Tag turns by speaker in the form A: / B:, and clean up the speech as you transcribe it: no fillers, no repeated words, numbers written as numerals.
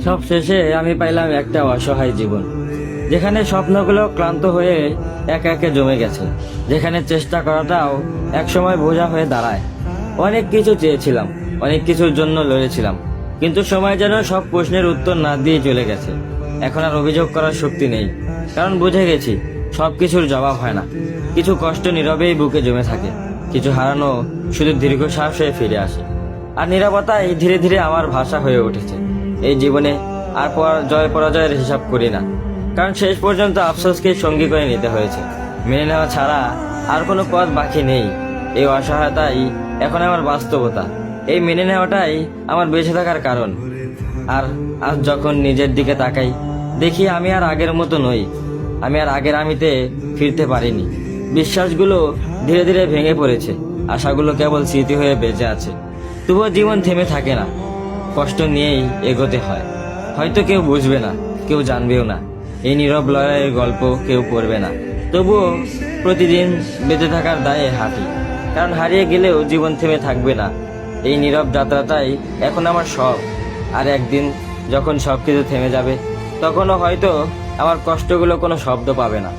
A: সব শেষে আমি পাইলাম একটা অসহায় জীবন, যেখানে স্বপ্নগুলো ক্লান্ত হয়ে একে একে জমে গেছে, যেখানে চেষ্টা করাটাও একসময় বোঝা হয়ে দাঁড়ায়। অনেক কিছু চেয়েছিলাম, অনেক কিছুর জন্য লড়েছিলাম, কিন্তু সময় যেন সব প্রশ্নের উত্তর না দিয়ে চলে গেছে। এখন আর অভিযোগ করার শক্তি নেই, কারণ বুঝে গেছি সবকিছুর জবাব হয় না। কিছু কষ্ট নীরবেই বুকে জমে থাকে, কিছু হারানো শুধু দীর্ঘশ্বাস হয়ে ফিরে আসে। আর নীরবতাই ধীরে ধীরে আমার ভাষা হয়ে উঠেছে। এই জীবনে আর জয় পরাজয়ের হিসাব করি না, কারণ শেষ পর্যন্ত আফসোসকে সঙ্গী করে নিতে হয়েছে। মেনে নেওয়া ছাড়া আর কোনো পথ বাকি নেই। এই অসহায়তাই এখন আমার বাস্তবতা, এই মেনে নেওয়াটাই আমার বেঁচে থাকার কারণ। আর আজ যখন নিজের দিকে তাকাই, দেখি আমি আর আগের মতো নই, আমি আর আগের আমিতে ফিরতে পারিনি। বিশ্বাসগুলো ধীরে ধীরে ভেঙে পড়েছে, আশাগুলো কেবল স্মৃতি হয়ে বেঁচে আছে। তবুও জীবন থেমে থাকে না, কষ্ট নিয়েই এগোতে হয়। হয়তো কেউ বুঝবে না, কেউ জানবেও না, এই নীরব লড়াইয়ের গল্প কেউ পড়বে না। তবুও প্রতিদিন বেঁচে থাকার দায়ে হাঁটি, কারণ হারিয়ে গেলেও জীবন থেমে থাকবে না। এই নীরব যাত্রাটাই এখন আমার সব। আর একদিন যখন সবকিছু থেমে যাবে, তখনও হয়তো আমার কষ্টগুলো কোনো শব্দ পাবে না।